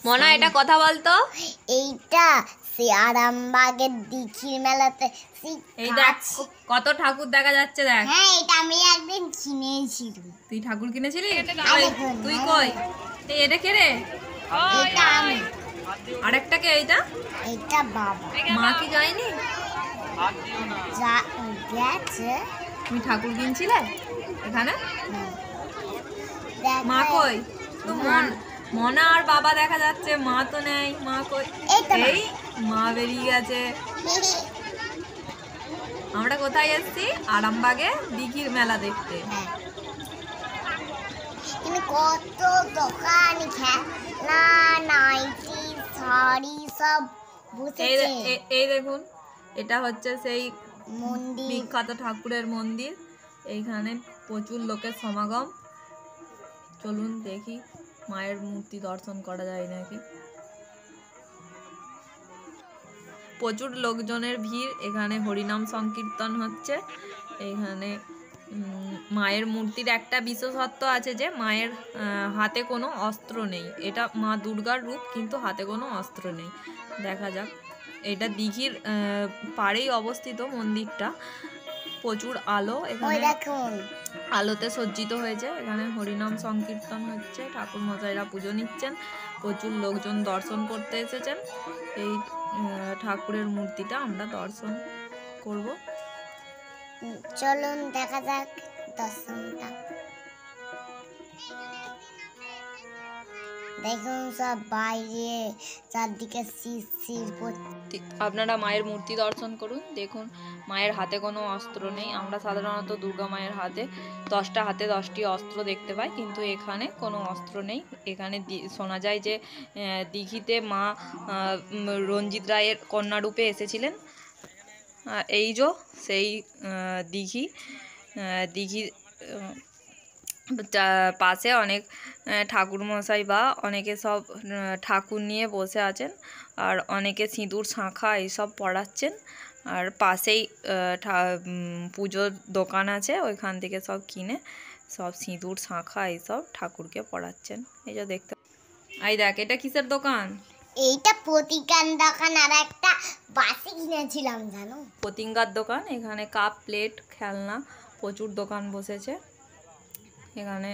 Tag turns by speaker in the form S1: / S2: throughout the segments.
S1: মনা এটা কথা বলতো।
S2: এইটা সে আরামবাগের দিঘির মেলাতে
S1: এই দেখ কত ঠাকুর দেখা যাচ্ছে দেখ।
S2: হ্যাঁ এটা আমি একদিন কিনেছিলাম।
S1: তুই ঠাকুর কিনেছিলি? তুই কই? এই এটা কে রে?
S2: এটা আমি।
S1: আরেকটা কে? এইটা
S2: এটা বাবা।
S1: মা কি যায়নি?
S2: গেছে।
S1: তুমি ঠাকুর কিনছিলে এখানে? মা কই? তো মনা আর বাবা দেখা যাচ্ছে, মা তো নেই। মা কই? এই মা বেরিয়ে গেছে। আমরা কোথায় এসেছি? আরামবাগে দিঘির মেলা দেখতে।
S2: কত দোকান, খেলনা, নাইটি, শাড়ি সব বসেছে।
S1: এই দেখুন, এটা হচ্ছে সেই
S2: মন্দির,
S1: বিখ্যাত ঠাকুরের মন্দির। এইখানে প্রচুর লোকের সমাগম। চলুন দেখি মায়ের মূর্তি দর্শন করা যায় নাকি। প্রচুর লোকজনের ভিড়। এখানে হরিনাম সংকীর্তন হচ্ছে। এইখানে মায়ের মূর্তির একটা বিশেষত্ব আছে যে মায়ের হাতে কোনো অস্ত্র নেই। এটা মা দুর্গার রূপ, কিন্তু হাতে কোনো অস্ত্র নেই। দেখা যাক। এটা দিঘির পাড়েই অবস্থিত মন্দিরটা। প্রচুর আলো এখানে, আলোতে সজ্জিত হয়েছে। এখানে হরিনাম সংকীর্তন হচ্ছে, ঠাকুর মশাইরা পুজো নিচ্ছেন, প্রচুর লোকজন দর্শন করতে এসেছেন। এই ঠাকুরের মূর্তিটা আমরা দর্শন করব।
S2: চলুন দেখা যাক দর্শনটা। দেখুন সব বাইরে চারদিকে শিরশির পড়ছে।
S1: আপনারা মায়ের মূর্তি দর্শন করুন। দেখুন মায়ের হাতে কোনো অস্ত্র নেই। আমরা সাধারণত দুর্গা মায়ের হাতে 10টা হাতে 10টি অস্ত্র দেখতে পাই, কিন্তু এখানে কোনো অস্ত্র নেই। এখানে শোনা যায় যে দিঘিতে মা রঞ্জিত রায়ের কন্যারূপে এসেছিলেন। এই যে সেই দিঘির পাশে অনেক ঠাকুরমশাই বা অনেকে সব ঠাকুর নিয়ে বসে আছেন, আর অনেকে সিঁদুর শাঁখা এইসব পরাচ্ছেন। আর পাশেই পুজোর দোকান আছে, ওইখান থেকে সব কিনে সব সিঁদুর শাঁখা এইসব ঠাকুরকে পরাচ্ছেন। এই যে দেখতে। এই দেখ, এটা কিসের দোকান?
S2: এইটা প্রতিকার দোকান। আর একটা বাসি কিনেছিলাম জানো,
S1: পতিঙ্গার দোকান। এখানে কাপ প্লেট খেলনা প্রচুর দোকান বসেছে। এখানে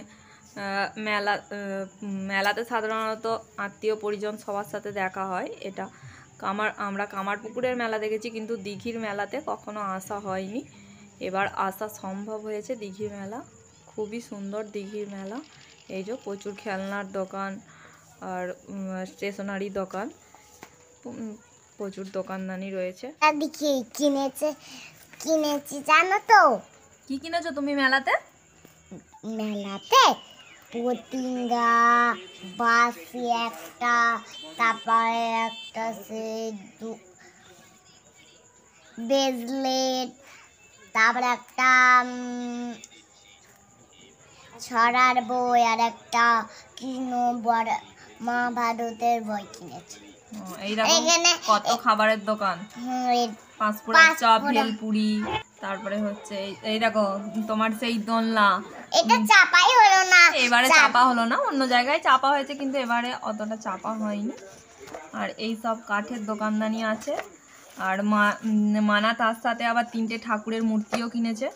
S1: মেলাতে সাধারণত আত্মীয় পরিজন সবার সাথে দেখা হয়। এটা আমরা কামারপুকুরের মেলা দেখেছি, কিন্তু দিঘির মেলাতে কখনো আসা হয়নি। এবার আসা সম্ভব হয়েছে। দিঘির মেলা খুবই সুন্দর। দিঘির মেলা এই যে প্রচুর খেলনার দোকান আর স্টেশনারি দোকান, প্রচুর দোকানদানি রয়েছে।
S2: কিনেছি জানো তো?
S1: কি কিনেছো তুমি মেলাতে?
S2: পতিঙ্গা, বাসি একটা, তারপরে একটা সে ব্রেসলেট, তারপরে একটা ছড়ার বই, আর একটা বড় মহাভারতের বই কিনেছি।
S1: এখানে কত খাবারের দোকান, পাঁচফোড়া চপ, ভেলপুরি, তারপরে হচ্ছে এই দেখো তোমার সেই দোলনা।
S2: এটা চাপাই হলো না,
S1: এবারে চাপা হলো না, অন্য জায়গায় চাপা হয়েছে, কিন্তু এবারে অতটা চাপা হয়নি। আর এই সব কাঠের দোকানদানি আছে। আর মানা তার সাথে আবার 3টে ঠাকুরের মূর্তিও কিনেছে।